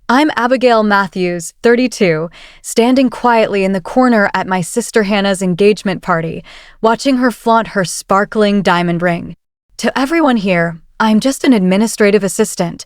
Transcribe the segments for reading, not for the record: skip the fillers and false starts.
I'm Abigail Matthews, 32, standing quietly in the corner at my sister Hannah's engagement party, watching her flaunt her sparkling diamond ring. To everyone here, I'm just an administrative assistant,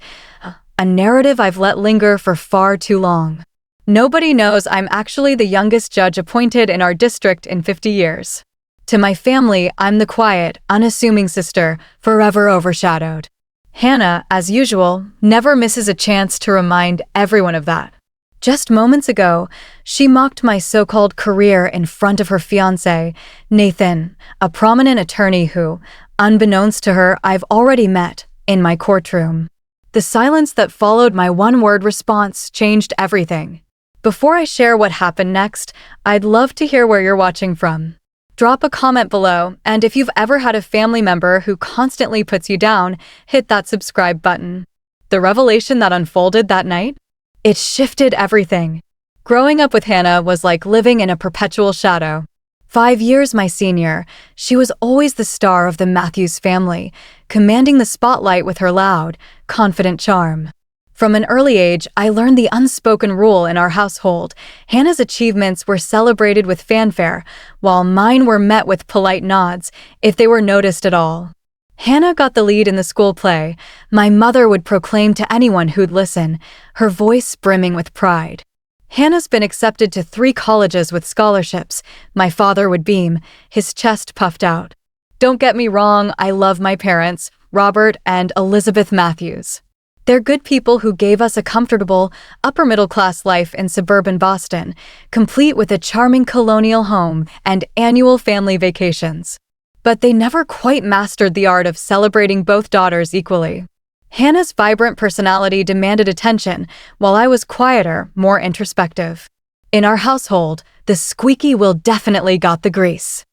a narrative I've let linger for far too long. Nobody knows I'm actually the youngest judge appointed in our district in 50 years. To my family, I'm the quiet, unassuming sister, forever overshadowed. Hannah, as usual, never misses a chance to remind everyone of that. Just moments ago, she mocked my so-called career in front of her fiancé, Nathan, a prominent attorney who, unbeknownst to her, I've already met in my courtroom. The silence that followed my one-word response changed everything. Before I share what happened next, I'd love to hear where you're watching from. Drop a comment below, and if you've ever had a family member who constantly puts you down, hit that subscribe button. The revelation that unfolded that night? It shifted everything. Growing up with Hannah was like living in a perpetual shadow. 5 years my senior, she was always the star of the Matthews family, commanding the spotlight with her loud, confident charm. From an early age, I learned the unspoken rule in our household. Hannah's achievements were celebrated with fanfare, while mine were met with polite nods, if they were noticed at all. Hannah got the lead in the school play. My mother would proclaim to anyone who'd listen, her voice brimming with pride. Hannah's been accepted to 3 colleges with scholarships. My father would beam, his chest puffed out. Don't get me wrong, I love my parents, Robert and Elizabeth Matthews. They're good people who gave us a comfortable, upper-middle-class life in suburban Boston, complete with a charming colonial home and annual family vacations. But they never quite mastered the art of celebrating both daughters equally. Hannah's vibrant personality demanded attention, while I was quieter, more introspective. In our household, the squeaky wheel definitely got the grease.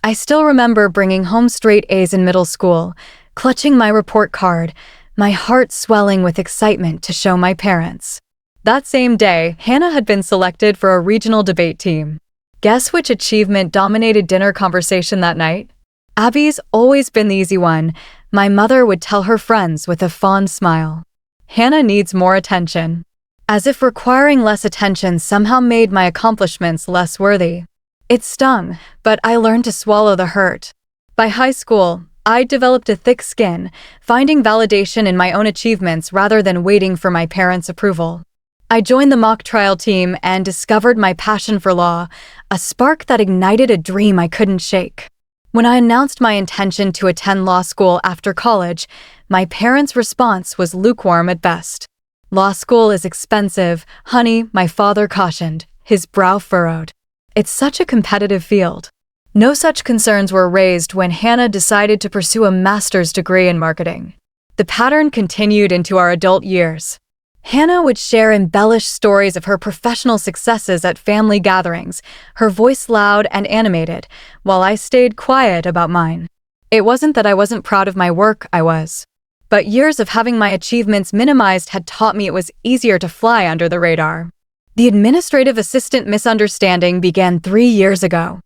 I still remember bringing home straight A's in middle school, clutching my report card, my heart swelling with excitement to show my parents. That same day, Hannah had been selected for a regional debate team. Guess which achievement dominated dinner conversation that night? Abby's always been the easy one, my mother would tell her friends with a fond smile. Hannah needs more attention. As if requiring less attention somehow made my accomplishments less worthy. It stung, but I learned to swallow the hurt. By high school, I developed a thick skin, finding validation in my own achievements rather than waiting for my parents' approval. I joined the mock trial team and discovered my passion for law, a spark that ignited a dream I couldn't shake. When I announced my intention to attend law school after college, my parents' response was lukewarm at best. Law school is expensive, honey, my father cautioned, his brow furrowed. It's such a competitive field. No such concerns were raised when Hannah decided to pursue a master's degree in marketing. The pattern continued into our adult years. Hannah would share embellished stories of her professional successes at family gatherings, her voice loud and animated, while I stayed quiet about mine. It wasn't that I wasn't proud of my work, I was. But years of having my achievements minimized had taught me it was easier to fly under the radar. The administrative assistant misunderstanding began 3 years ago.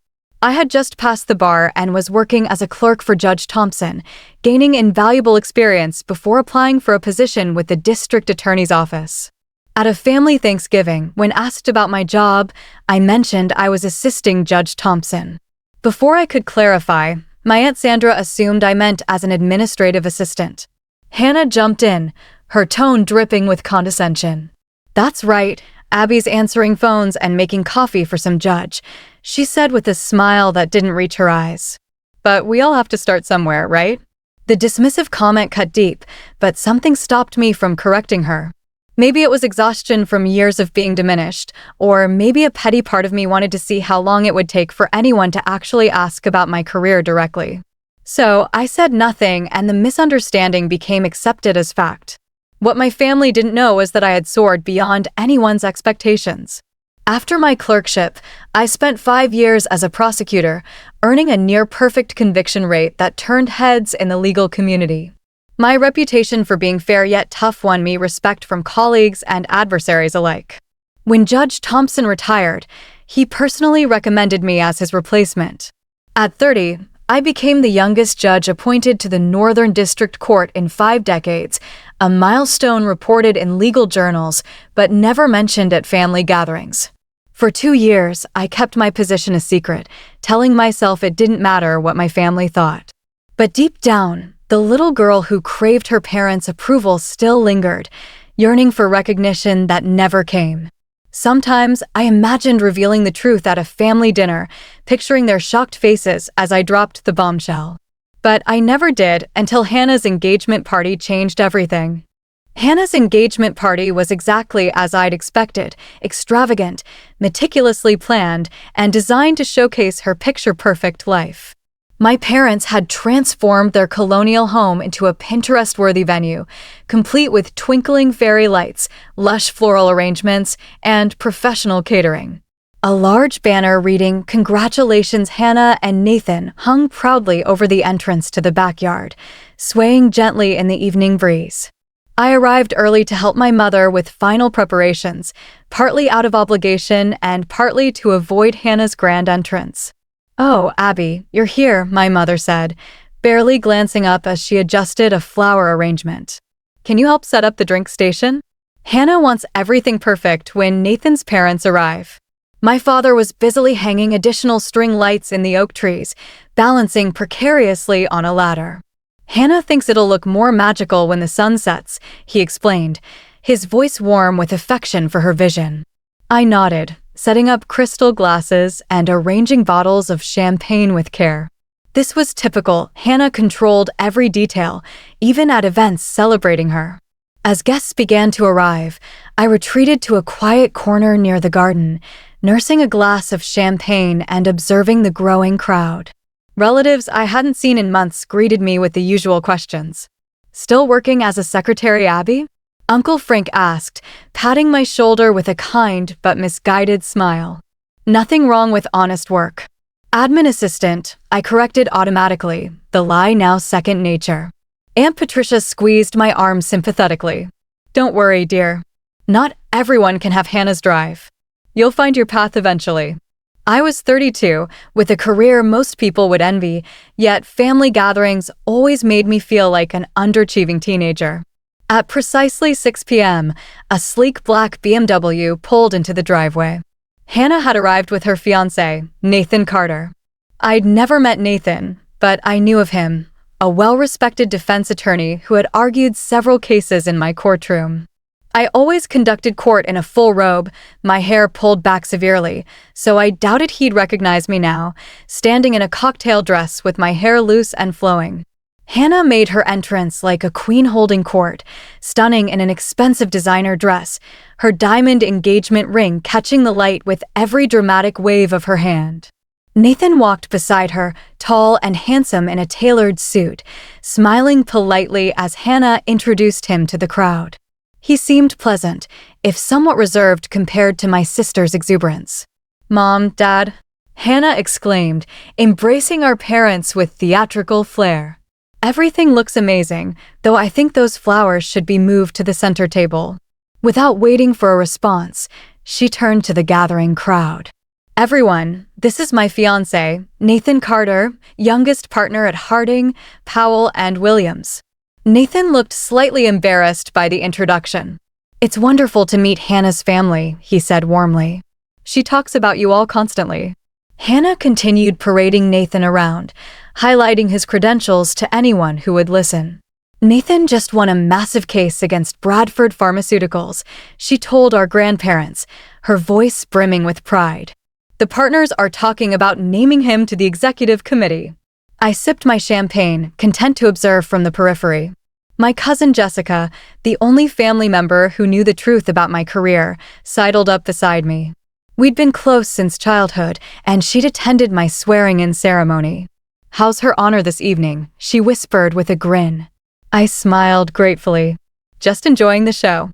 I had just passed the bar and was working as a clerk for Judge Thompson, gaining invaluable experience before applying for a position with the district attorney's office. At a family Thanksgiving, when asked about my job, I mentioned I was assisting Judge Thompson. Before I could clarify, my Aunt Sandra assumed I meant as an administrative assistant. Hannah jumped in, her tone dripping with condescension. "That's right, Abby's answering phones and making coffee for some judge," she said with a smile that didn't reach her eyes. But we all have to start somewhere, right? The dismissive comment cut deep, but something stopped me from correcting her. Maybe it was exhaustion from years of being diminished, or maybe a petty part of me wanted to see how long it would take for anyone to actually ask about my career directly. So I said nothing, and the misunderstanding became accepted as fact. What my family didn't know was that I had soared beyond anyone's expectations. After my clerkship, I spent 5 years as a prosecutor, earning a near-perfect conviction rate that turned heads in the legal community. My reputation for being fair yet tough won me respect from colleagues and adversaries alike. When Judge Thompson retired, he personally recommended me as his replacement. At 30, I became the youngest judge appointed to the Northern District Court in 5 decades, a milestone reported in legal journals but never mentioned at family gatherings. For 2 years, I kept my position a secret, telling myself it didn't matter what my family thought. But deep down, the little girl who craved her parents' approval still lingered, yearning for recognition that never came. Sometimes I imagined revealing the truth at a family dinner, picturing their shocked faces as I dropped the bombshell. But I never did until Hannah's engagement party changed everything. Hannah's engagement party was exactly as I'd expected, extravagant, meticulously planned, and designed to showcase her picture-perfect life. My parents had transformed their colonial home into a Pinterest-worthy venue, complete with twinkling fairy lights, lush floral arrangements, and professional catering. A large banner reading "Congratulations, Hannah and Nathan" hung proudly over the entrance to the backyard, swaying gently in the evening breeze. I arrived early to help my mother with final preparations, partly out of obligation and partly to avoid Hannah's grand entrance. "Oh, Abby, you're here," my mother said, barely glancing up as she adjusted a flower arrangement. "Can you help set up the drink station?" Hannah wants everything perfect when Nathan's parents arrive. My father was busily hanging additional string lights in the oak trees, balancing precariously on a ladder. "Hannah thinks it'll look more magical when the sun sets," he explained, his voice warm with affection for her vision. I nodded, setting up crystal glasses and arranging bottles of champagne with care. This was typical. Hannah controlled every detail, even at events celebrating her. As guests began to arrive, I retreated to a quiet corner near the garden, nursing a glass of champagne and observing the growing crowd. Relatives I hadn't seen in months greeted me with the usual questions. "Still working as a secretary, Abby?" Uncle Frank asked, patting my shoulder with a kind but misguided smile. "Nothing wrong with honest work." "Admin assistant," I corrected automatically, the lie now second nature. Aunt Patricia squeezed my arm sympathetically. "Don't worry, dear. Not everyone can have Hannah's drive. You'll find your path eventually." I was 32, with a career most people would envy, yet family gatherings always made me feel like an underachieving teenager. At precisely 6 p.m., a sleek black BMW pulled into the driveway. Hannah had arrived with her fiancé, Nathan Carter. I'd never met Nathan, but I knew of him, a well-respected defense attorney who had argued several cases in my courtroom. I always conducted court in a full robe, my hair pulled back severely, so I doubted he'd recognize me now, standing in a cocktail dress with my hair loose and flowing. Hannah made her entrance like a queen holding court, stunning in an expensive designer dress, her diamond engagement ring catching the light with every dramatic wave of her hand. Nathan walked beside her, tall and handsome in a tailored suit, smiling politely as Hannah introduced him to the crowd. He seemed pleasant, if somewhat reserved compared to my sister's exuberance. "Mom, Dad," Hannah exclaimed, embracing our parents with theatrical flair. "Everything looks amazing, though I think those flowers should be moved to the center table." Without waiting for a response, she turned to the gathering crowd. "Everyone, this is my fiancé, Nathan Carter, youngest partner at Harding, Powell, and Williams." Nathan looked slightly embarrassed by the introduction. "It's wonderful to meet Hannah's family," he said warmly. "She talks about you all constantly." Hannah continued parading Nathan around, highlighting his credentials to anyone who would listen. "Nathan just won a massive case against Bradford Pharmaceuticals," she told our grandparents, her voice brimming with pride. "The partners are talking about naming him to the executive committee." I sipped my champagne, content to observe from the periphery. My cousin Jessica, the only family member who knew the truth about my career, sidled up beside me. We'd been close since childhood, and she'd attended my swearing-in ceremony. "How's her honor this evening?" she whispered with a grin. I smiled gratefully. "Just enjoying the show."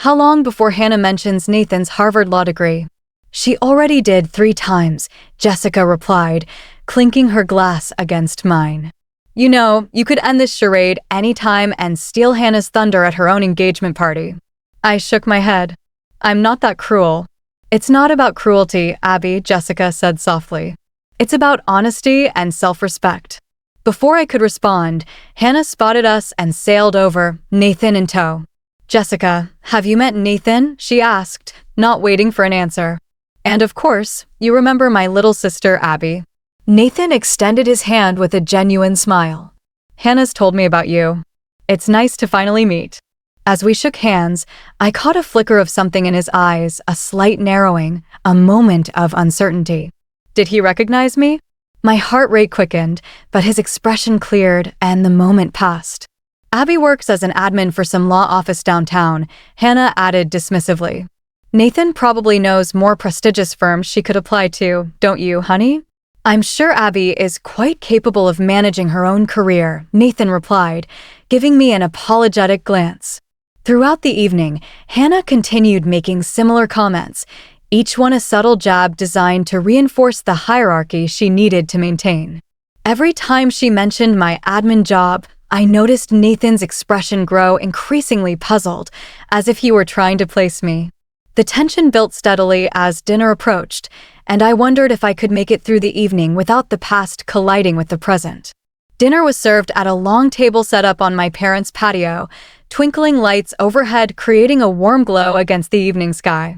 "How long before Hannah mentions Nathan's Harvard law degree?" "She already did 3 times, Jessica replied, clinking her glass against mine. "You know, you could end this charade anytime and steal Hannah's thunder at her own engagement party." I shook my head. "I'm not that cruel." "It's not about cruelty, Abby," Jessica said softly. "It's about honesty and self-respect." Before I could respond, Hannah spotted us and sailed over, Nathan in tow. "Jessica, have you met Nathan?" she asked, not waiting for an answer. "And of course, you remember my little sister, Abby." Nathan extended his hand with a genuine smile. "Hannah's told me about you. It's nice to finally meet." As we shook hands, I caught a flicker of something in his eyes, a slight narrowing, a moment of uncertainty. Did he recognize me? My heart rate quickened, but his expression cleared, and the moment passed. "Abby works as an admin for some law office downtown," Hannah added dismissively. "Nathan probably knows more prestigious firms she could apply to, don't you, honey?" "I'm sure Abby is quite capable of managing her own career," Nathan replied, giving me an apologetic glance. Throughout the evening, Hannah continued making similar comments, each one a subtle jab designed to reinforce the hierarchy she needed to maintain. Every time she mentioned my admin job, I noticed Nathan's expression grow increasingly puzzled, as if he were trying to place me. The tension built steadily as dinner approached, and I wondered if I could make it through the evening without the past colliding with the present. Dinner was served at a long table set up on my parents' patio, twinkling lights overhead creating a warm glow against the evening sky.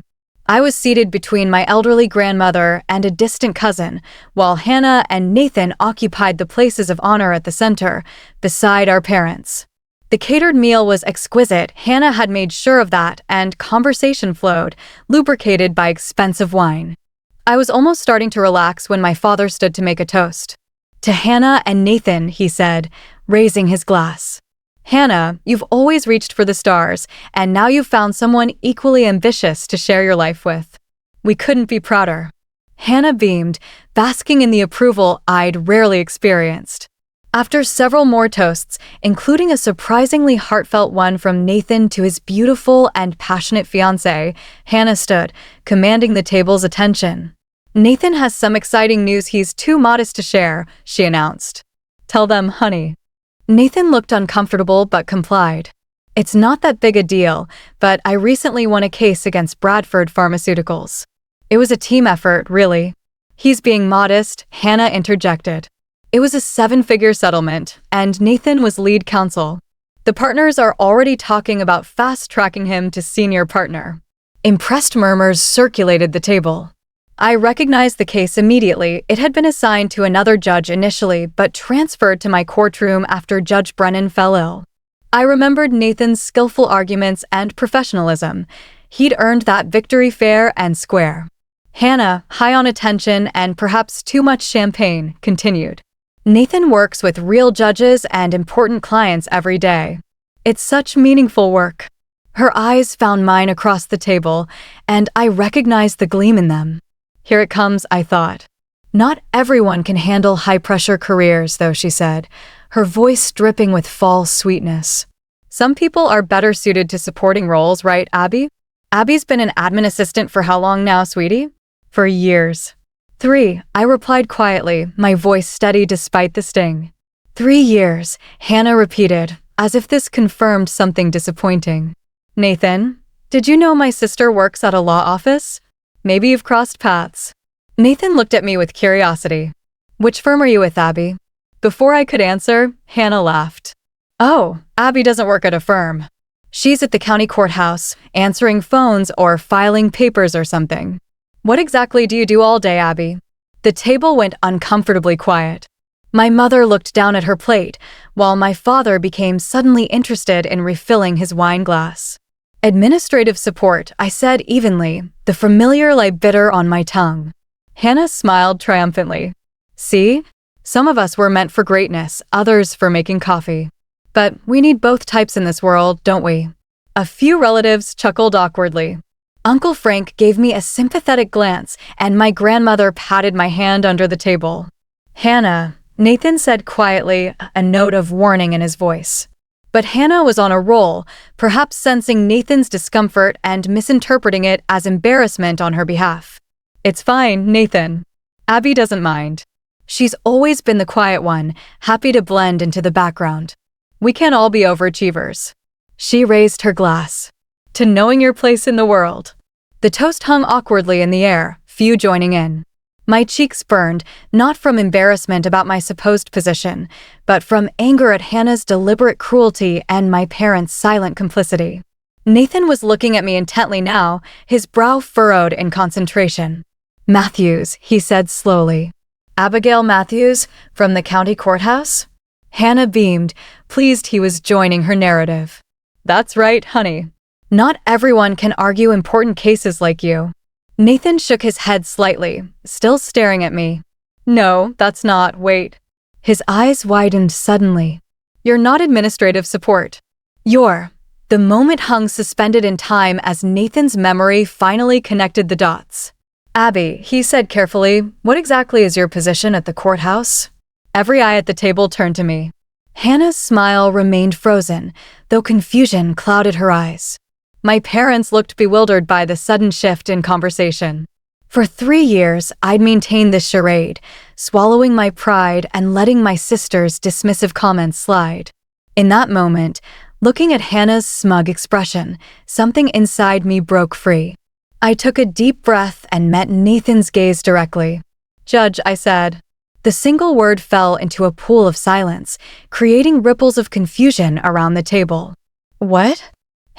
I was seated between my elderly grandmother and a distant cousin, while Hannah and Nathan occupied the places of honor at the center, beside our parents. The catered meal was exquisite, Hannah had made sure of that, and conversation flowed, lubricated by expensive wine. I was almost starting to relax when my father stood to make a toast. "To Hannah and Nathan," he said, raising his glass. "Hannah, you've always reached for the stars, and now you've found someone equally ambitious to share your life with. We couldn't be prouder." Hannah beamed, basking in the approval I'd rarely experienced. After several more toasts, including a surprisingly heartfelt one from Nathan to his beautiful and passionate fiancé, Hannah stood, commanding the table's attention. "Nathan has some exciting news he's too modest to share," she announced. "Tell them, honey." Nathan looked uncomfortable but complied. "It's not that big a deal, but I recently won a case against Bradford Pharmaceuticals." "It was a team effort, really." "He's being modest," Hannah interjected. "It was a 7-figure settlement, and Nathan was lead counsel. The partners are already talking about fast-tracking him to senior partner." Impressed murmurs circulated the table. I recognized the case immediately. It had been assigned to another judge initially, but transferred to my courtroom after Judge Brennan fell ill. I remembered Nathan's skillful arguments and professionalism. He'd earned that victory fair and square. Hannah, high on attention and perhaps too much champagne, continued. "Nathan works with real judges and important clients every day. It's such meaningful work." Her eyes found mine across the table, and I recognized the gleam in them. Here it comes, I thought. "Not everyone can handle high-pressure careers, though," she said, her voice dripping with false sweetness. "Some people are better suited to supporting roles, right, Abby?" "Abby's been an admin assistant for how long now, sweetie?" "For years." 3, I replied quietly, my voice steady despite the sting. 3 years, Hannah repeated, as if this confirmed something disappointing. "Nathan, did you know my sister works at a law office? Maybe you've crossed paths." Nathan looked at me with curiosity. "Which firm are you with, Abby?" Before I could answer, Hannah laughed. "Oh, Abby doesn't work at a firm. She's at the county courthouse, answering phones or filing papers or something." "What exactly do you do all day, Abby?" The table went uncomfortably quiet. My mother looked down at her plate, while my father became suddenly interested in refilling his wine glass. "Administrative support," I said evenly, the familiar lay bitter on my tongue. Hannah smiled triumphantly. "See? Some of us were meant for greatness, others for making coffee. But we need both types in this world, don't we?" A few relatives chuckled awkwardly. Uncle Frank gave me a sympathetic glance, and my grandmother patted my hand under the table. "Hannah," Nathan said quietly, a note of warning in his voice. But Hannah was on a roll, perhaps sensing Nathan's discomfort and misinterpreting it as embarrassment on her behalf. "It's fine, Nathan. Abby doesn't mind. She's always been the quiet one, happy to blend into the background. We can't all be overachievers." She raised her glass. "To knowing your place in the world." The toast hung awkwardly in the air, few joining in. My cheeks burned, not from embarrassment about my supposed position, but from anger at Hannah's deliberate cruelty and my parents' silent complicity. Nathan was looking at me intently now, his brow furrowed in concentration. "Matthews," he said slowly. "Abigail Matthews, from the county courthouse?" Hannah beamed, pleased he was joining her narrative. "That's right, honey. Not everyone can argue important cases like you." Nathan shook his head slightly, still staring at me. "No, that's not, wait." His eyes widened suddenly. "You're not administrative support. You're—" The moment hung suspended in time as Nathan's memory finally connected the dots. "Abby," he said carefully, "what exactly is your position at the courthouse?" Every eye at the table turned to me. Hannah's smile remained frozen, though confusion clouded her eyes. My parents looked bewildered by the sudden shift in conversation. For 3 years, I'd maintained this charade, swallowing my pride and letting my sister's dismissive comments slide. In that moment, looking at Hannah's smug expression, something inside me broke free. I took a deep breath and met Nathan's gaze directly. "Judge," I said. The single word fell into a pool of silence, creating ripples of confusion around the table. "What?"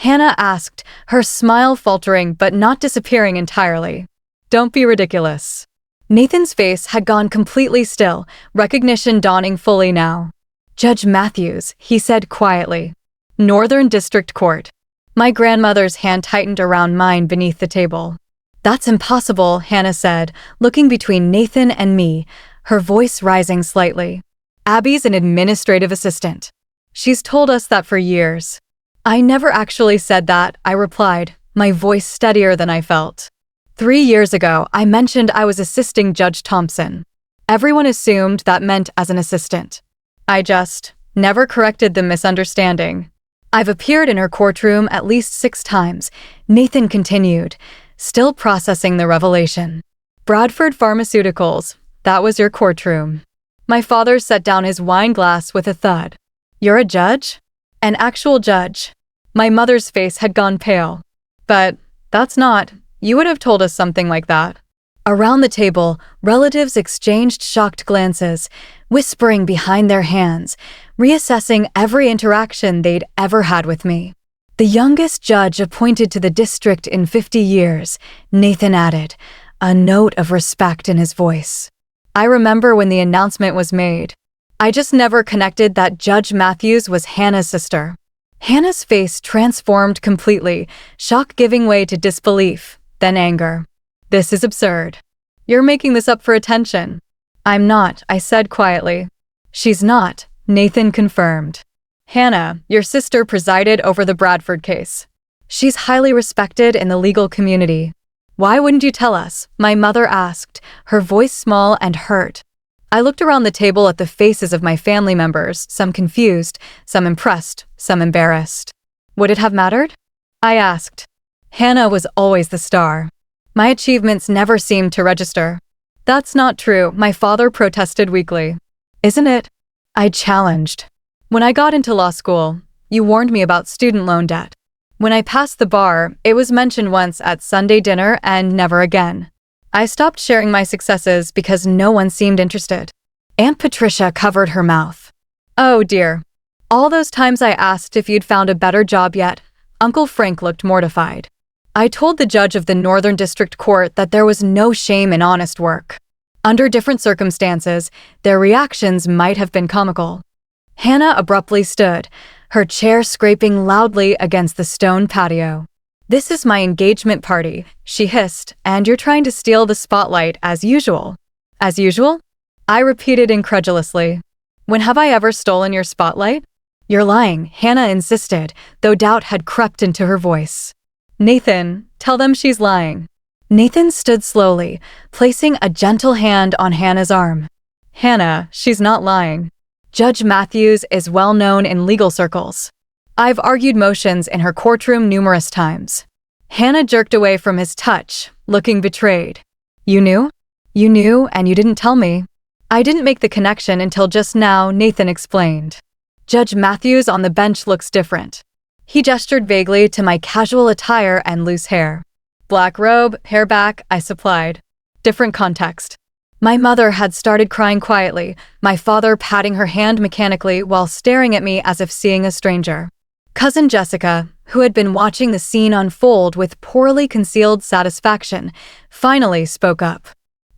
Hannah asked, her smile faltering but not disappearing entirely. "Don't be ridiculous." Nathan's face had gone completely still, recognition dawning fully now. "Judge Matthews," he said quietly. "Northern District Court." My grandmother's hand tightened around mine beneath the table. "That's impossible," Hannah said, looking between Nathan and me, her voice rising slightly. "Abby's an administrative assistant. She's told us that for years." "I never actually said that," I replied, my voice steadier than I felt. 3 years ago, I mentioned I was assisting Judge Thompson. Everyone assumed that meant as an assistant. I just never corrected the misunderstanding. "I've appeared in her courtroom at least 6 times, Nathan continued, still processing the revelation. "Bradford Pharmaceuticals, that was your courtroom." My father set down his wine glass with a thud. "You're a judge?" "An actual judge." My mother's face had gone pale. "But that's not, you would have told us something like that." Around the table, relatives exchanged shocked glances, whispering behind their hands, reassessing every interaction they'd ever had with me. "The youngest judge appointed to the district in 50 years, Nathan added, a note of respect in his voice. I remember when the announcement was made. I just never connected that Judge Matthews was Hannah's sister. Hannah's face transformed completely, shock giving way to disbelief, then anger. "This is absurd. You're making this up for attention." "I'm not," I said quietly. "She's not," Nathan confirmed. "Hannah, your sister presided over the Bradford case. She's highly respected in the legal community." "Why wouldn't you tell us?" my mother asked, her voice small and hurt. I looked around the table at the faces of my family members, some confused, some impressed, some embarrassed. "Would it have mattered?" I asked. Hannah was always the star. My achievements never seemed to register. "That's not true," my father protested weakly. "Isn't it?" I challenged. "When I got into law school, you warned me about student loan debt. When I passed the bar, it was mentioned once at Sunday dinner and never again. I stopped sharing my successes because no one seemed interested." Aunt Patricia covered her mouth. "Oh dear. All those times I asked if you'd found a better job yet." Uncle Frank looked mortified. "I told the judge of the Northern District Court that there was no shame in honest work. Under different circumstances, their reactions might have been comical." Hannah abruptly stood, her chair scraping loudly against the stone patio. "This is my engagement party," she hissed, "and you're trying to steal the spotlight as usual." "As usual?" I repeated incredulously. "When have I ever stolen your spotlight?" "You're lying," Hannah insisted, though doubt had crept into her voice. "Nathan, tell them she's lying." Nathan stood slowly, placing a gentle hand on Hannah's arm. "Hannah, she's not lying. Judge Matthews is well known in legal circles. I've argued motions in her courtroom numerous times." Hannah jerked away from his touch, looking betrayed. "You knew? You knew and you didn't tell me." "I didn't make the connection until just now," Nathan explained. "Judge Matthews on the bench looks different." He gestured vaguely to my casual attire and loose hair. "Black robe, hair back," I supplied. "Different context." My mother had started crying quietly, my father patting her hand mechanically while staring at me as if seeing a stranger. Cousin Jessica, who had been watching the scene unfold with poorly concealed satisfaction, finally spoke up.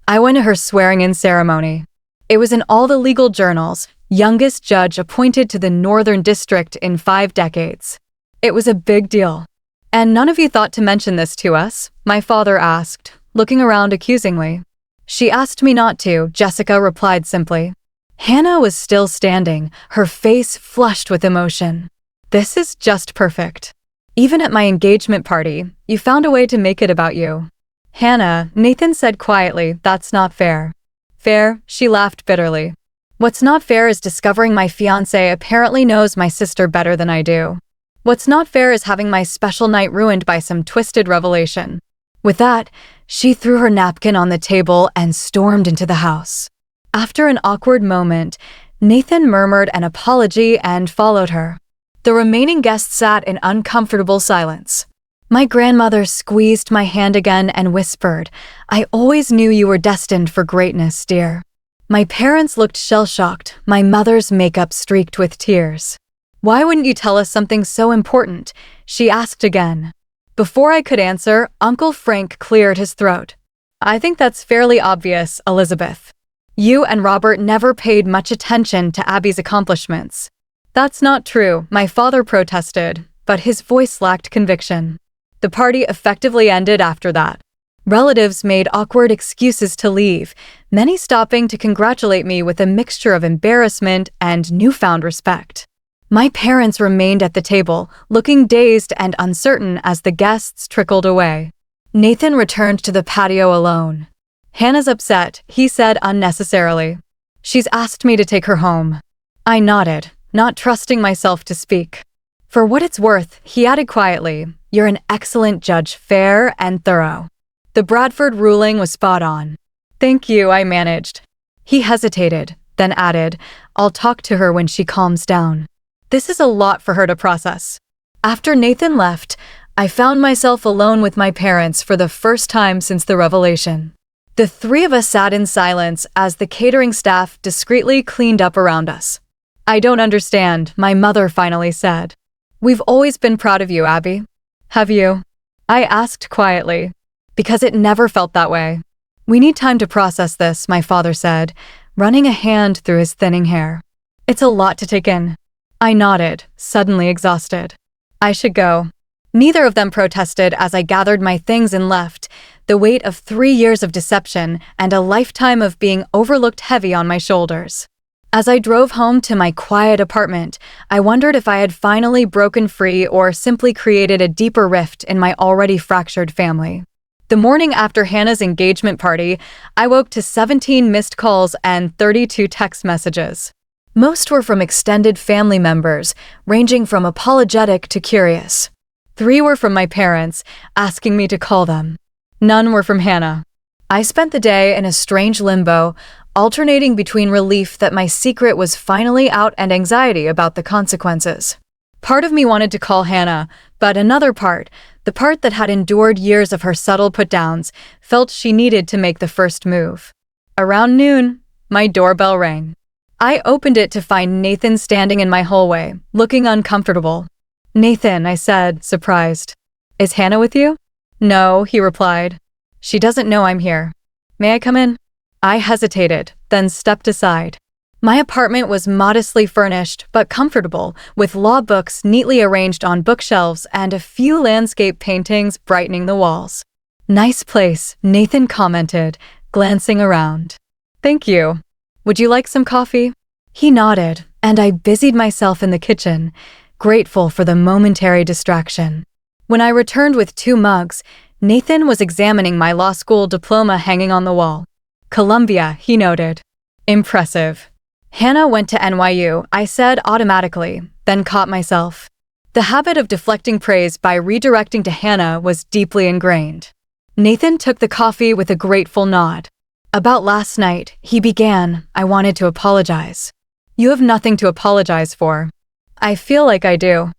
I went to her swearing-in ceremony. It was in all the legal journals, youngest judge appointed to the Northern District in 5 decades. It was a big deal. "And none of you thought to mention this to us?" my father asked, looking around accusingly. "She asked me not to," Jessica replied simply. Hannah was still standing, her face flushed with emotion. "This is just perfect. Even at my engagement party, you found a way to make it about you." "Hannah," Nathan said quietly, "that's not fair." "Fair?" She laughed bitterly. "What's not fair is discovering my fiancé apparently knows my sister better than I do. What's not fair is having my special night ruined by some twisted revelation." With that, she threw her napkin on the table and stormed into the house. After an awkward moment, Nathan murmured an apology and followed her. The remaining guests sat in uncomfortable silence. My grandmother squeezed my hand again and whispered, "I always knew you were destined for greatness, dear." My parents looked shell-shocked, my mother's makeup streaked with tears. "Why wouldn't you tell us something so important?" she asked again. Before I could answer, Uncle Frank cleared his throat. "I think that's fairly obvious, Elizabeth. You and Robert never paid much attention to Abby's accomplishments." "That's not true," my father protested, but his voice lacked conviction. The party effectively ended after that. Relatives made awkward excuses to leave, many stopping to congratulate me with a mixture of embarrassment and newfound respect. My parents remained at the table, looking dazed and uncertain as the guests trickled away. Nathan returned to the patio alone. "Hannah's upset," he said unnecessarily. "She's asked me to take her home." I nodded, not trusting myself to speak. "For what it's worth," he added quietly, "you're an excellent judge, fair and thorough." The Bradford ruling was spot on. "Thank you," I managed. He hesitated, then added, "I'll talk to her when she calms down." This is a lot for her to process. After Nathan left, I found myself alone with my parents for the first time since the revelation. The 3 of us sat in silence as the catering staff discreetly cleaned up around us. "I don't understand," my mother finally said. "We've always been proud of you, Abby." "Have you?" I asked quietly. "Because it never felt that way." "We need time to process this," my father said, running a hand through his thinning hair. "It's a lot to take in." I nodded, suddenly exhausted. "I should go." Neither of them protested as I gathered my things and left, the weight of 3 years of deception and a lifetime of being overlooked heavy on my shoulders. As I drove home to my quiet apartment, I wondered if I had finally broken free or simply created a deeper rift in my already fractured family. The morning after Hannah's engagement party, I woke to 17 missed calls and 32 text messages. Most were from extended family members, ranging from apologetic to curious. 3 were from my parents, asking me to call them. None were from Hannah. I spent the day in a strange limbo, alternating between relief that my secret was finally out and anxiety about the consequences. Part of me wanted to call Hannah, but another part, the part that had endured years of her subtle put-downs, felt she needed to make the first move. Around noon, my doorbell rang. I opened it to find Nathan standing in my hallway, looking uncomfortable. "Nathan," I said, surprised. "Is Hannah with you?" "No," he replied. "She doesn't know I'm here. May I come in?" I hesitated, then stepped aside. My apartment was modestly furnished, but comfortable, with law books neatly arranged on bookshelves and a few landscape paintings brightening the walls. "Nice place," Nathan commented, glancing around. "Thank you. Would you like some coffee?" He nodded, and I busied myself in the kitchen, grateful for the momentary distraction. When I returned with 2 mugs, Nathan was examining my law school diploma hanging on the wall. "Columbia," he noted. "Impressive." "Hannah went to NYU," I said automatically, then caught myself. The habit of deflecting praise by redirecting to Hannah was deeply ingrained. Nathan took the coffee with a grateful nod. "About last night," he began, "I wanted to apologize." "You have nothing to apologize for." "I feel like I do.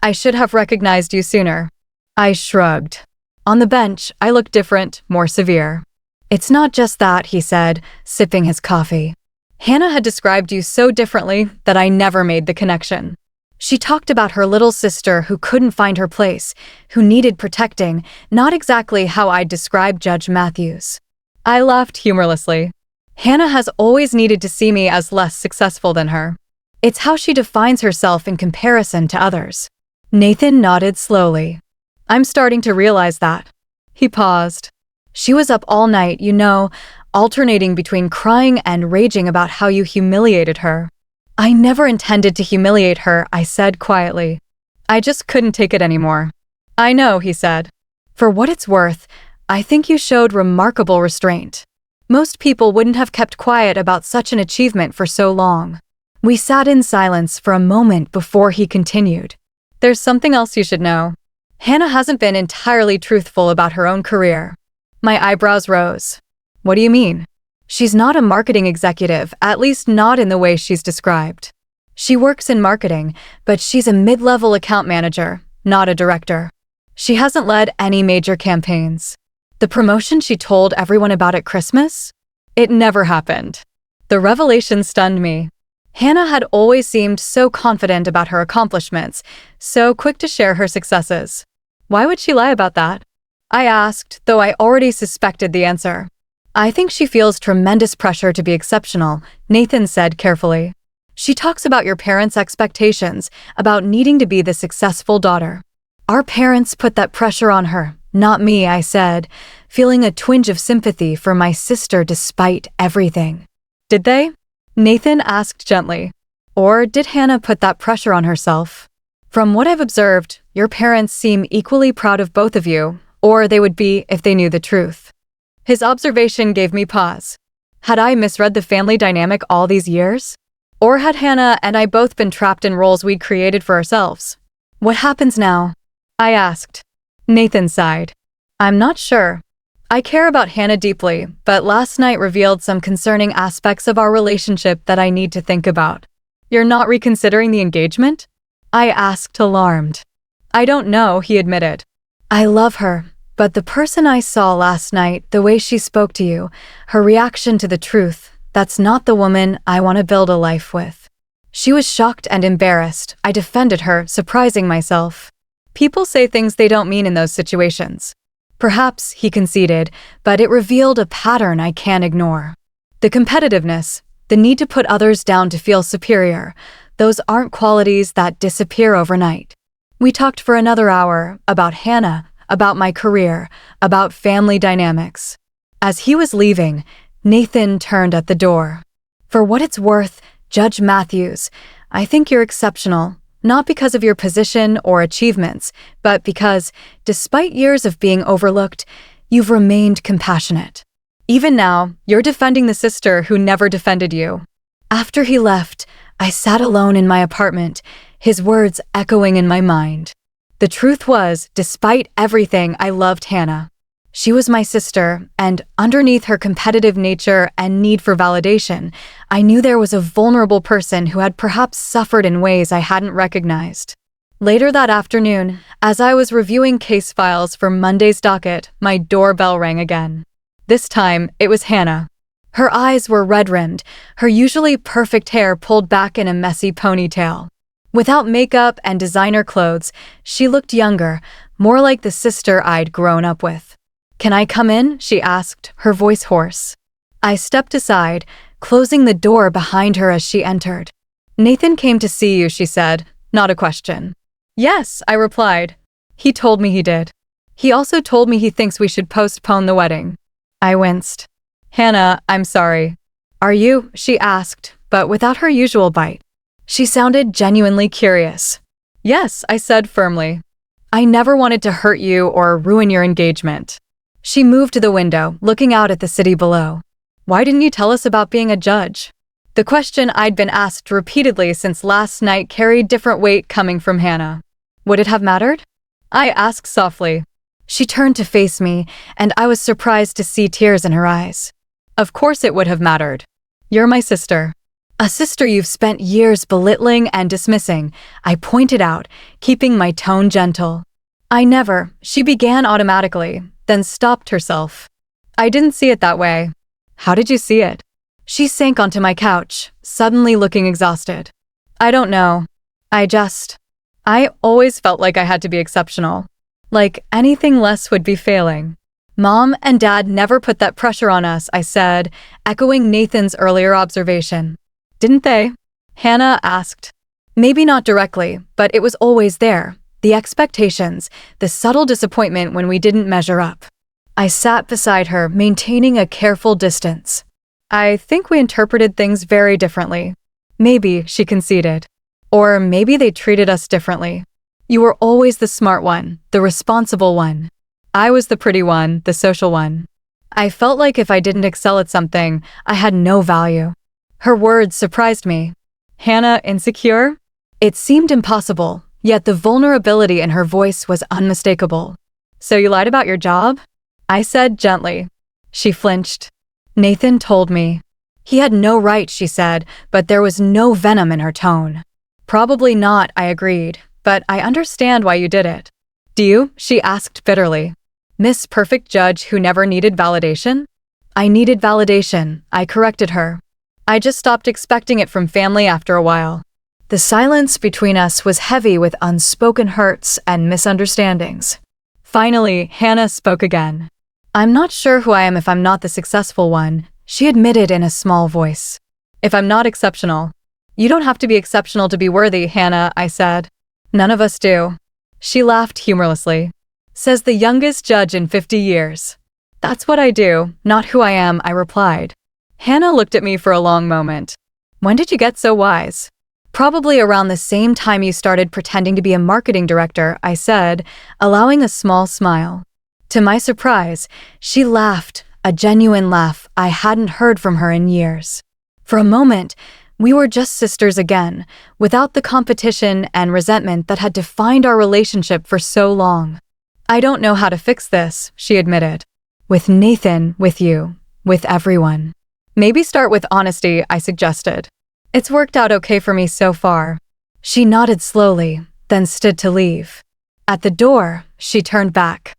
I should have recognized you sooner." I shrugged. On the bench, I looked different, more severe. It's not just that, he said, sipping his coffee. Hannah had described you so differently that I never made the connection. She talked about her little sister who couldn't find her place, who needed protecting, not exactly how I'd describe Judge Matthews. I laughed humorlessly. Hannah has always needed to see me as less successful than her. It's how she defines herself in comparison to others. Nathan nodded slowly. I'm starting to realize that. He paused. She was up all night, alternating between crying and raging about how you humiliated her. I never intended to humiliate her, I said quietly. I just couldn't take it anymore. I know, he said. For what it's worth, I think you showed remarkable restraint. Most people wouldn't have kept quiet about such an achievement for so long. We sat in silence for a moment before he continued. There's something else you should know. Hannah hasn't been entirely truthful about her own career. My eyebrows rose. What do you mean? She's not a marketing executive, at least not in the way she's described. She works in marketing, but she's a mid-level account manager, not a director. She hasn't led any major campaigns. The promotion she told everyone about at Christmas? It never happened. The revelation stunned me. Hannah had always seemed so confident about her accomplishments, so quick to share her successes. Why would she lie about that? I asked, though I already suspected the answer. I think she feels tremendous pressure to be exceptional, Nathan said carefully. She talks about your parents' expectations, about needing to be the successful daughter. Our parents put that pressure on her, not me, I said, feeling a twinge of sympathy for my sister despite everything. Did they? Nathan asked gently. Or did Hannah put that pressure on herself? From what I've observed, your parents seem equally proud of both of you, or they would be if they knew the truth. His observation gave me pause. Had I misread the family dynamic all these years? Or had Hannah and I both been trapped in roles we'd created for ourselves? What happens now? I asked. Nathan sighed. I'm not sure. I care about Hannah deeply, but last night revealed some concerning aspects of our relationship that I need to think about. You're not reconsidering the engagement? I asked, alarmed. I don't know, he admitted. I love her. But the person I saw last night, the way she spoke to you, her reaction to the truth, that's not the woman I want to build a life with. She was shocked and embarrassed. I defended her, surprising myself. People say things they don't mean in those situations. Perhaps, he conceded, but it revealed a pattern I can't ignore. The competitiveness, the need to put others down to feel superior, those aren't qualities that disappear overnight. We talked for another hour about Hannah, about my career, about family dynamics. As he was leaving, Nathan turned at the door. For what it's worth, Judge Matthews, I think you're exceptional, not because of your position or achievements, but because, despite years of being overlooked, you've remained compassionate. Even now, you're defending the sister who never defended you. After he left, I sat alone in my apartment, his words echoing in my mind. The truth was, despite everything, I loved Hannah. She was my sister, and underneath her competitive nature and need for validation, I knew there was a vulnerable person who had perhaps suffered in ways I hadn't recognized. Later that afternoon, as I was reviewing case files for Monday's docket, my doorbell rang again. This time, it was Hannah. Her eyes were red-rimmed, her usually perfect hair pulled back in a messy ponytail. Without makeup and designer clothes, she looked younger, more like the sister I'd grown up with. Can I come in? She asked, her voice hoarse. I stepped aside, closing the door behind her as she entered. Nathan came to see you, she said, not a question. Yes, I replied. He told me he did. He also told me he thinks we should postpone the wedding. I winced. Hannah, I'm sorry. Are you? She asked, but without her usual bite. She sounded genuinely curious. Yes, I said firmly. I never wanted to hurt you or ruin your engagement. She moved to the window, looking out at the city below. Why didn't you tell us about being a judge? The question I'd been asked repeatedly since last night carried different weight coming from Hannah. Would it have mattered? I asked softly. She turned to face me, and I was surprised to see tears in her eyes. Of course it would have mattered. You're my sister. A sister you've spent years belittling and dismissing, I pointed out, keeping my tone gentle. She began automatically, then stopped herself. I didn't see it that way. How did you see it? She sank onto my couch, suddenly looking exhausted. I don't know. I always felt like I had to be exceptional. Like anything less would be failing. Mom and Dad never put that pressure on us, I said, echoing Nathan's earlier observation. Didn't they? Hannah asked. Maybe not directly, but it was always there. The expectations, the subtle disappointment when we didn't measure up. I sat beside her, maintaining a careful distance. I think we interpreted things very differently. Maybe, she conceded. Or maybe they treated us differently. You were always the smart one, the responsible one. I was the pretty one, the social one. I felt like if I didn't excel at something, I had no value. Her words surprised me. Hannah, insecure? It seemed impossible, yet the vulnerability in her voice was unmistakable. So you lied about your job? I said gently. She flinched. Nathan told me. He had no right, she said, but there was no venom in her tone. Probably not, I agreed, but I understand why you did it. Do you? She asked bitterly. Miss Perfect Judge who never needed validation? I needed validation, I corrected her. I just stopped expecting it from family after a while. The silence between us was heavy with unspoken hurts and misunderstandings. Finally, Hannah spoke again. I'm not sure who I am if I'm not the successful one, she admitted in a small voice. If I'm not exceptional. You don't have to be exceptional to be worthy, Hannah, I said. None of us do. She laughed humorlessly. Says the youngest judge in 50 years. That's what I do, not who I am, I replied. Hannah looked at me for a long moment. When did you get so wise? Probably around the same time you started pretending to be a marketing director, I said, allowing a small smile. To my surprise, she laughed, a genuine laugh I hadn't heard from her in years. For a moment, we were just sisters again, without the competition and resentment that had defined our relationship for so long. I don't know how to fix this, she admitted. With Nathan, with you, with everyone. Maybe start with honesty, I suggested. It's worked out okay for me so far. She nodded slowly, then stood to leave. At the door, she turned back.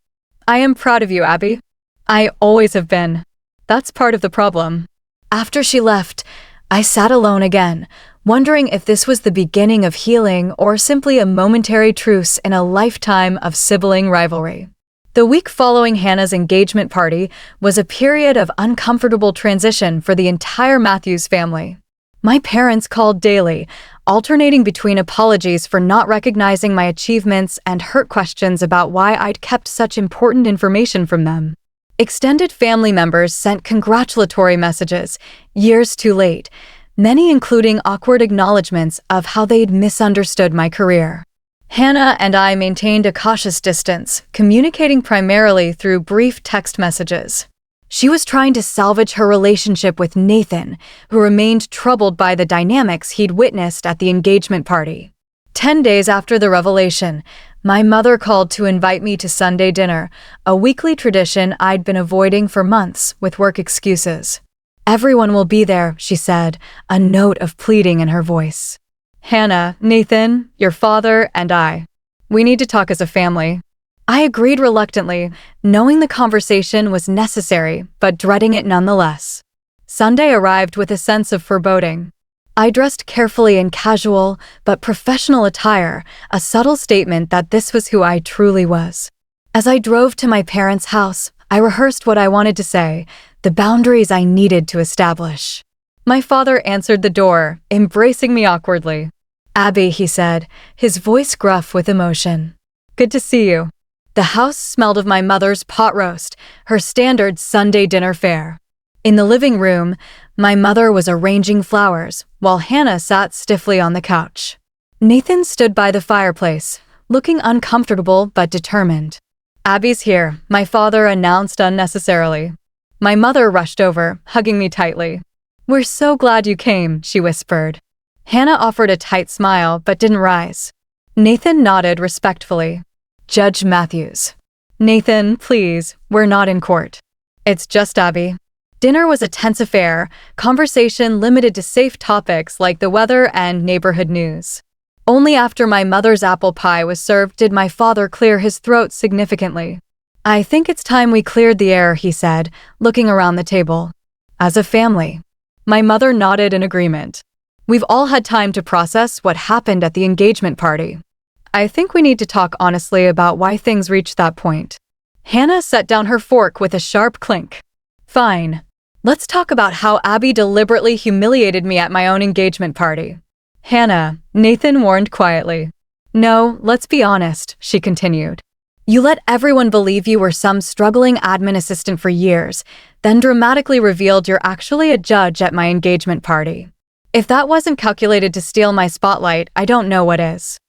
I am proud of you, Abby. I always have been. That's part of the problem. After she left, I sat alone again, wondering if this was the beginning of healing or simply a momentary truce in a lifetime of sibling rivalry. The week following Hannah's engagement party was a period of uncomfortable transition for the entire Matthews family. My parents called daily, alternating between apologies for not recognizing my achievements and hurt questions about why I'd kept such important information from them. Extended family members sent congratulatory messages, years too late, many including awkward acknowledgments of how they'd misunderstood my career. Hannah and I maintained a cautious distance, communicating primarily through brief text messages. She was trying to salvage her relationship with Nathan, who remained troubled by the dynamics he'd witnessed at the engagement party. 10 days after the revelation, my mother called to invite me to Sunday dinner, a weekly tradition I'd been avoiding for months with work excuses. Everyone will be there, she said, a note of pleading in her voice. Hannah, Nathan, your father, and I. We need to talk as a family. I agreed reluctantly, knowing the conversation was necessary, but dreading it nonetheless. Sunday arrived with a sense of foreboding. I dressed carefully in casual but professional attire, a subtle statement that this was who I truly was. As I drove to my parents' house, I rehearsed what I wanted to say, the boundaries I needed to establish. My father answered the door, embracing me awkwardly. Abby, he said, his voice gruff with emotion. Good to see you. The house smelled of my mother's pot roast, her standard Sunday dinner fare. In the living room, my mother was arranging flowers, while Hannah sat stiffly on the couch. Nathan stood by the fireplace, looking uncomfortable but determined. Abby's here, my father announced unnecessarily. My mother rushed over, hugging me tightly. We're so glad you came, she whispered. Hannah offered a tight smile but didn't rise. Nathan nodded respectfully. Judge Matthews. Nathan, please, we're not in court. It's just Abby. Dinner was a tense affair, conversation limited to safe topics like the weather and neighborhood news. Only after my mother's apple pie was served did my father clear his throat significantly. I think it's time we cleared the air, he said, looking around the table. As a family. My mother nodded in agreement. We've all had time to process what happened at the engagement party. I think we need to talk honestly about why things reached that point. Hannah set down her fork with a sharp clink. Fine. Let's talk about how Abby deliberately humiliated me at my own engagement party. Hannah, Nathan warned quietly. No, let's be honest, she continued. You let everyone believe you were some struggling admin assistant for years, then dramatically revealed you're actually a judge at my engagement party. If that wasn't calculated to steal my spotlight, I don't know what is.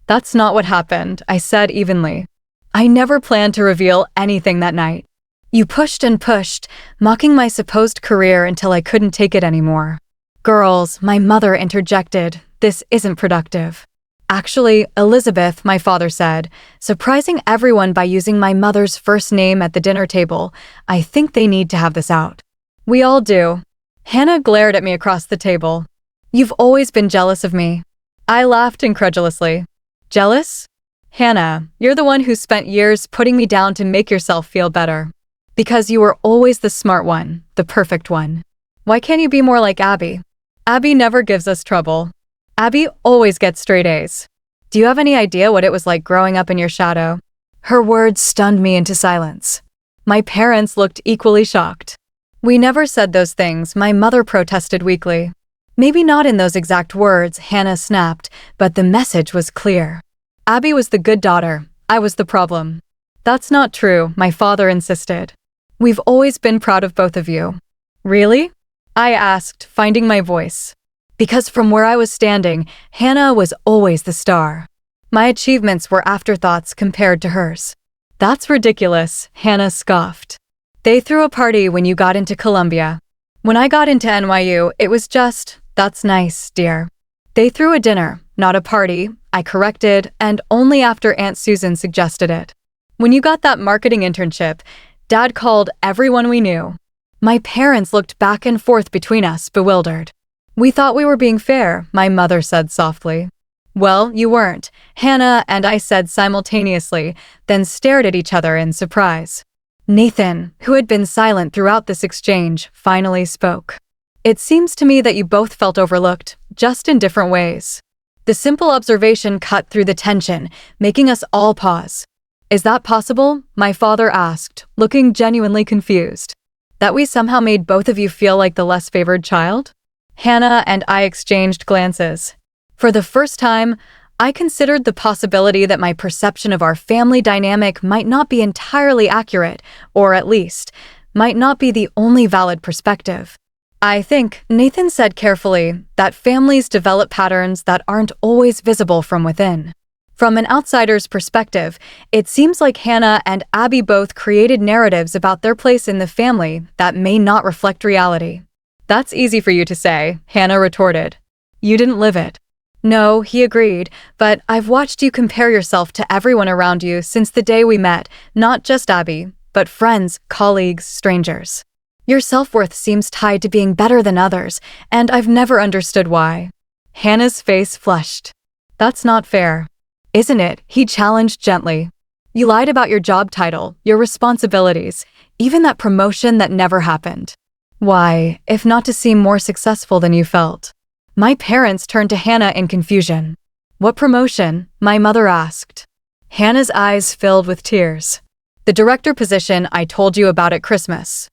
That's not what happened, I said evenly. I never planned to reveal anything that night. You pushed and pushed, mocking my supposed career until I couldn't take it anymore. Girls, my mother interjected, this isn't productive. Actually, Elizabeth, my father said, surprising everyone by using my mother's first name at the dinner table. I think they need to have this out. We all do. Hannah glared at me across the table. You've always been jealous of me. I laughed incredulously. Jealous? Hannah, you're the one who spent years putting me down to make yourself feel better. Because you were always the smart one, the perfect one. Why can't you be more like Abby? Abby never gives us trouble. Abby always gets straight A's. Do you have any idea what it was like growing up in your shadow? Her words stunned me into silence. My parents looked equally shocked. We never said those things, my mother protested weakly. Maybe not in those exact words, Hannah snapped, but the message was clear. Abby was the good daughter, I was the problem. That's not true, my father insisted. We've always been proud of both of you. Really? I asked, finding my voice. Because from where I was standing, Hannah was always the star. My achievements were afterthoughts compared to hers. That's ridiculous, Hannah scoffed. They threw a party when you got into Columbia. When I got into NYU, it was just, that's nice, dear. They threw a dinner, not a party, I corrected, and only after Aunt Susan suggested it. When you got that marketing internship, Dad called everyone we knew. My parents looked back and forth between us, bewildered. We thought we were being fair, my mother said softly. Well, you weren't, Hannah and I said simultaneously, then stared at each other in surprise. Nathan, who had been silent throughout this exchange, finally spoke. It seems to me that you both felt overlooked, just in different ways. The simple observation cut through the tension, making us all pause. Is that possible? My father asked, looking genuinely confused. That we somehow made both of you feel like the less favored child? Hannah and I exchanged glances. For the first time, I considered the possibility that my perception of our family dynamic might not be entirely accurate, or at least, might not be the only valid perspective. I think, Nathan said carefully, that families develop patterns that aren't always visible from within. From an outsider's perspective, it seems like Hannah and Abby both created narratives about their place in the family that may not reflect reality. That's easy for you to say, Hannah retorted. You didn't live it. No, he agreed, but I've watched you compare yourself to everyone around you since the day we met, not just Abby, but friends, colleagues, strangers. Your self-worth seems tied to being better than others, and I've never understood why. Hannah's face flushed. That's not fair. Isn't it? He challenged gently. You lied about your job title, your responsibilities, even that promotion that never happened. Why, if not to seem more successful than you felt? My parents turned to Hannah in confusion. What promotion? My mother asked. Hannah's eyes filled with tears. The director position I told you about at Christmas.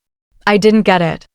I didn't get it.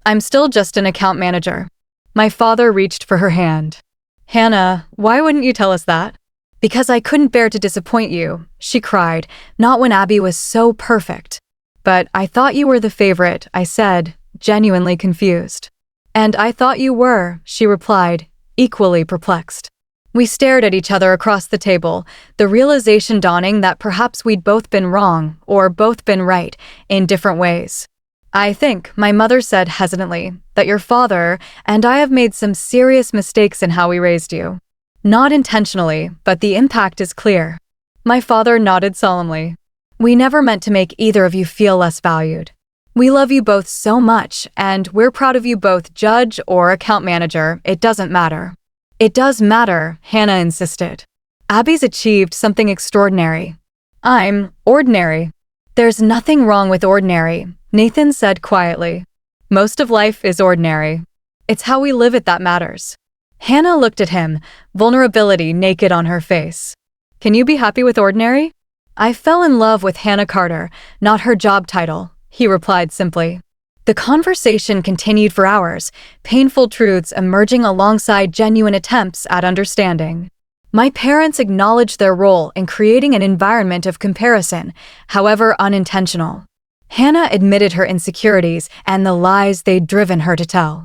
I'm still just an account manager. My father reached for her hand. Hannah, why wouldn't you tell us that? Because I couldn't bear to disappoint you, she cried, not when Abby was so perfect. But I thought you were the favorite, I said, genuinely confused. And I thought you were, she replied, equally perplexed. We stared at each other across the table, the realization dawning that perhaps we'd both been wrong, or both been right, in different ways. I think, my mother said hesitantly, that your father and I have made some serious mistakes in how we raised you. Not intentionally, but the impact is clear. My father nodded solemnly. We never meant to make either of you feel less valued. We love you both so much, and we're proud of you both, judge or account manager, it doesn't matter. It does matter, Hannah insisted. Abby's achieved something extraordinary. I'm ordinary. There's nothing wrong with ordinary, Nathan said quietly. Most of life is ordinary. It's how we live it that matters. Hannah looked at him, vulnerability naked on her face. Can you be happy with ordinary? I fell in love with Hannah Carter, not her job title, he replied simply. The conversation continued for hours, painful truths emerging alongside genuine attempts at understanding. My parents acknowledged their role in creating an environment of comparison, however unintentional. Hannah admitted her insecurities and the lies they'd driven her to tell.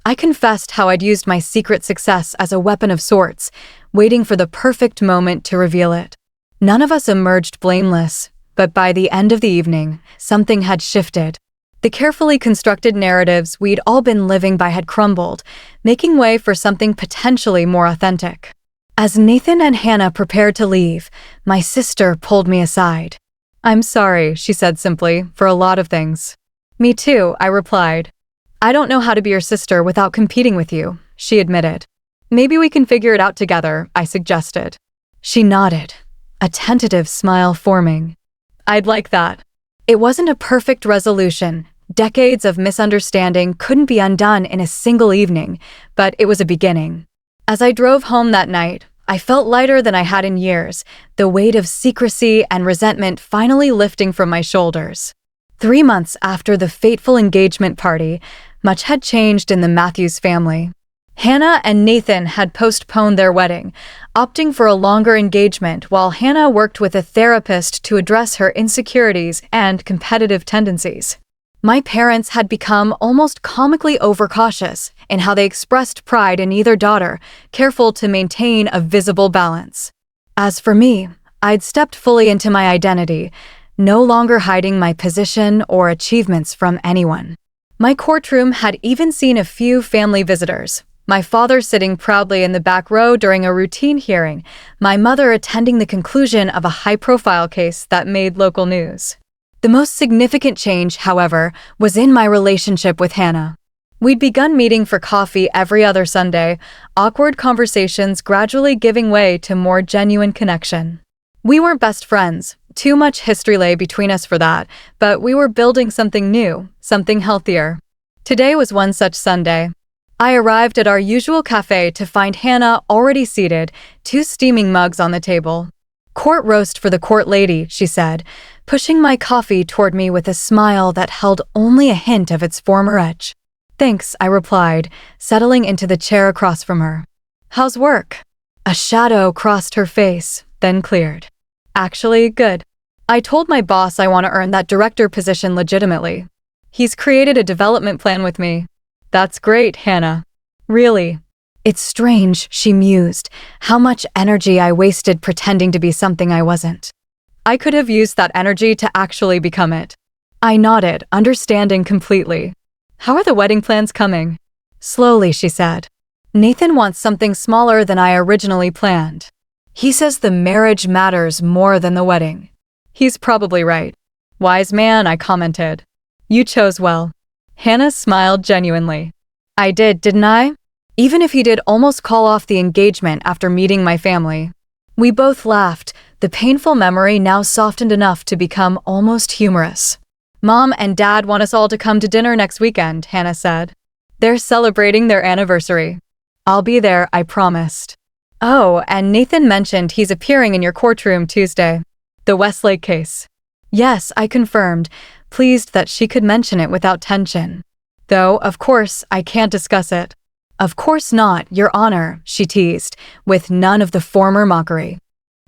I confessed how I'd used my secret success as a weapon of sorts, waiting for the perfect moment to reveal it. None of us emerged blameless, but by the end of the evening, something had shifted. The carefully constructed narratives we'd all been living by had crumbled, making way for something potentially more authentic. As Nathan and Hannah prepared to leave, my sister pulled me aside. I'm sorry, she said simply, for a lot of things. Me too, I replied. I don't know how to be your sister without competing with you, she admitted. Maybe we can figure it out together, I suggested. She nodded, a tentative smile forming. I'd like that. It wasn't a perfect resolution. Decades of misunderstanding couldn't be undone in a single evening, but it was a beginning. As I drove home that night, I felt lighter than I had in years, the weight of secrecy and resentment finally lifting from my shoulders. 3 months after the fateful engagement party, much had changed in the Matthews family. Hannah and Nathan had postponed their wedding, opting for a longer engagement while Hannah worked with a therapist to address her insecurities and competitive tendencies. My parents had become almost comically overcautious in how they expressed pride in either daughter, careful to maintain a visible balance. As for me, I'd stepped fully into my identity, no longer hiding my position or achievements from anyone. My courtroom had even seen a few family visitors, my father sitting proudly in the back row during a routine hearing, my mother attending the conclusion of a high-profile case that made local news. The most significant change, however, was in my relationship with Hannah. We'd begun meeting for coffee every other Sunday, awkward conversations gradually giving way to more genuine connection. We weren't best friends. Too much history lay between us for that, but we were building something new, something healthier. Today was one such Sunday. I arrived at our usual cafe to find Hannah already seated, 2 steaming mugs on the table. Court roast for the court lady, she said, pushing my coffee toward me with a smile that held only a hint of its former edge. Thanks, I replied, settling into the chair across from her. How's work? A shadow crossed her face, then cleared. Actually, good. I told my boss I want to earn that director position legitimately. He's created a development plan with me. That's great, Hannah. Really? It's strange, she mused, how much energy I wasted pretending to be something I wasn't. I could have used that energy to actually become it. I nodded, understanding completely. How are the wedding plans coming? Slowly, she said. Nathan wants something smaller than I originally planned. He says the marriage matters more than the wedding. He's probably right. Wise man, I commented. You chose well. Hannah smiled genuinely. I did, didn't I? Even if he did almost call off the engagement after meeting my family. We both laughed, the painful memory now softened enough to become almost humorous. Mom and Dad want us all to come to dinner next weekend, Hannah said. They're celebrating their anniversary. I'll be there, I promised. Oh, and Nathan mentioned he's appearing in your courtroom Tuesday. The Westlake case. Yes, I confirmed, pleased that she could mention it without tension. Though, of course, I can't discuss it. Of course not, Your Honor, she teased, with none of the former mockery.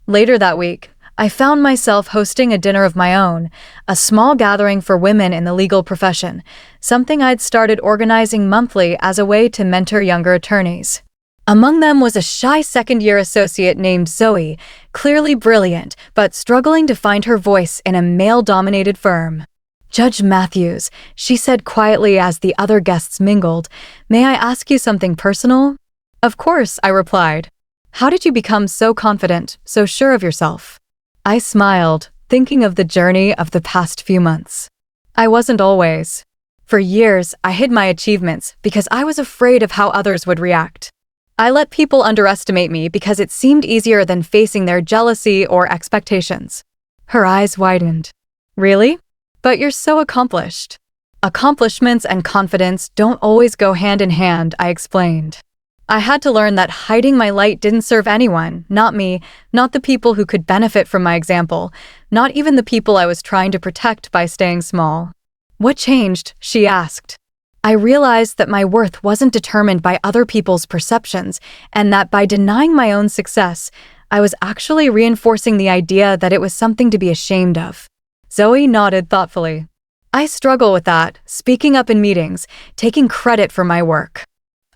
Later that week, I found myself hosting a dinner of my own, a small gathering for women in the legal profession, something I'd started organizing monthly as a way to mentor younger attorneys. Among them was a shy second-year associate named Zoe, clearly brilliant, but struggling to find her voice in a male-dominated firm. Judge Matthews, she said quietly as the other guests mingled, may I ask you something personal? Of course, I replied. How did you become so confident, so sure of yourself? I smiled, thinking of the journey of the past few months. I wasn't always. For years, I hid my achievements because I was afraid of how others would react. I let people underestimate me because it seemed easier than facing their jealousy or expectations. Her eyes widened. Really? But you're so accomplished. Accomplishments and confidence don't always go hand in hand, I explained. I had to learn that hiding my light didn't serve anyone, not me, not the people who could benefit from my example, not even the people I was trying to protect by staying small. What changed? She asked. I realized that my worth wasn't determined by other people's perceptions, and that by denying my own success, I was actually reinforcing the idea that it was something to be ashamed of. Zoe nodded thoughtfully. I struggle with that, speaking up in meetings, taking credit for my work.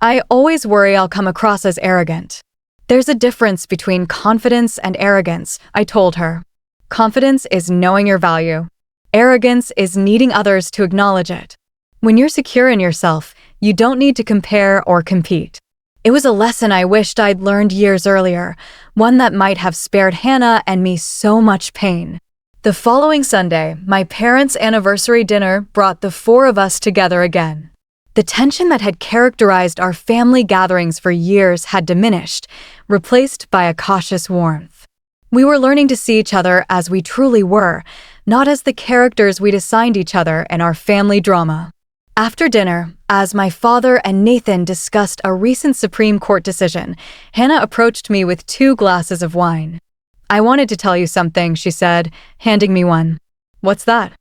I always worry I'll come across as arrogant. There's a difference between confidence and arrogance, I told her. Confidence is knowing your value. Arrogance is needing others to acknowledge it. When you're secure in yourself, you don't need to compare or compete. It was a lesson I wished I'd learned years earlier, one that might have spared Hannah and me so much pain. The following Sunday, my parents' anniversary dinner brought the four of us together again. The tension that had characterized our family gatherings for years had diminished, replaced by a cautious warmth. We were learning to see each other as we truly were, not as the characters we'd assigned each other in our family drama. After dinner, as my father and Nathan discussed a recent Supreme Court decision, Hannah approached me with 2 glasses of wine. I wanted to tell you something, she said, handing me one. What's that?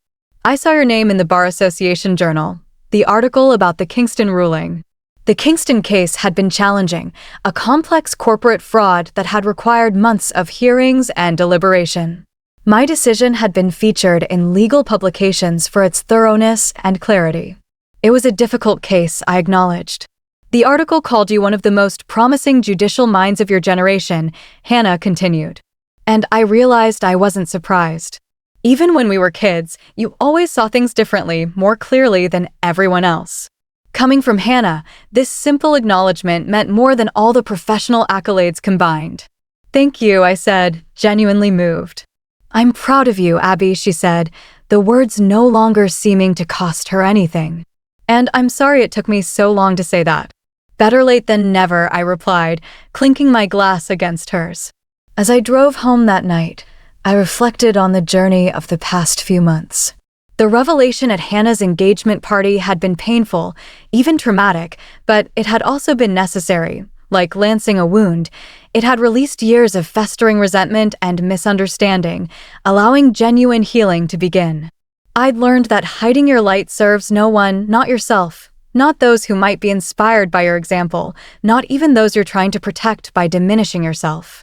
I saw your name in the Bar Association Journal, the article about the Kingston ruling. The Kingston case had been challenging, a complex corporate fraud that had required months of hearings and deliberation. My decision had been featured in legal publications for its thoroughness and clarity. It was a difficult case, I acknowledged. The article called you one of the most promising judicial minds of your generation, Hannah continued. And I realized I wasn't surprised. Even when we were kids, you always saw things differently, more clearly than everyone else. Coming from Hannah, this simple acknowledgement meant more than all the professional accolades combined. Thank you, I said, genuinely moved. I'm proud of you, Abby, she said, the words no longer seeming to cost her anything. And I'm sorry it took me so long to say that. Better late than never, I replied, clinking my glass against hers. As I drove home that night, I reflected on the journey of the past few months. The revelation at Hannah's engagement party had been painful, even traumatic, but it had also been necessary. Like lancing a wound, it had released years of festering resentment and misunderstanding, allowing genuine healing to begin. I'd learned that hiding your light serves no one, not yourself, not those who might be inspired by your example, not even those you're trying to protect by diminishing yourself.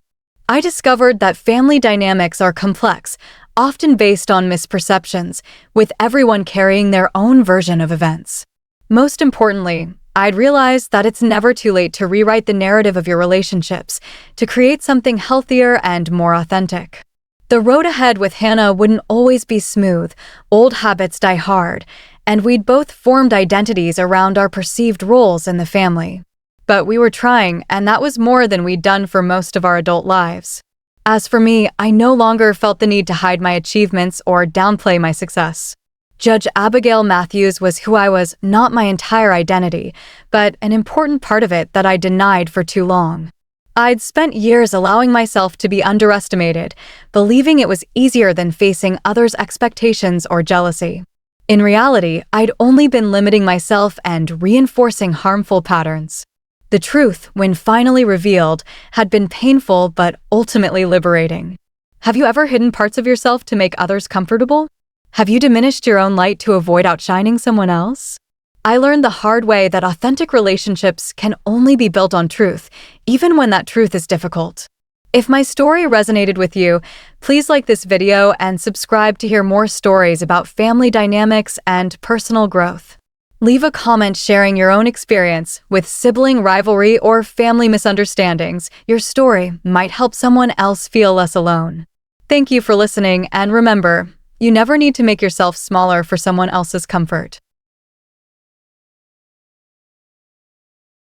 I discovered that family dynamics are complex, often based on misperceptions, with everyone carrying their own version of events. Most importantly, I'd realized that it's never too late to rewrite the narrative of your relationships, to create something healthier and more authentic. The road ahead with Hannah wouldn't always be smooth, old habits die hard, and we'd both formed identities around our perceived roles in the family. But we were trying, and that was more than we'd done for most of our adult lives. As for me, I no longer felt the need to hide my achievements or downplay my success. Judge Abigail Matthews was who I was, not my entire identity, but an important part of it that I denied for too long. I'd spent years allowing myself to be underestimated, believing it was easier than facing others' expectations or jealousy. In reality, I'd only been limiting myself and reinforcing harmful patterns. The truth, when finally revealed, had been painful but ultimately liberating. Have you ever hidden parts of yourself to make others comfortable? Have you diminished your own light to avoid outshining someone else? I learned the hard way that authentic relationships can only be built on truth, even when that truth is difficult. If my story resonated with you, please like this video and subscribe to hear more stories about family dynamics and personal growth. Leave a comment sharing your own experience with sibling rivalry or family misunderstandings. Your story might help someone else feel less alone. Thank you for listening, and remember, you never need to make yourself smaller for someone else's comfort.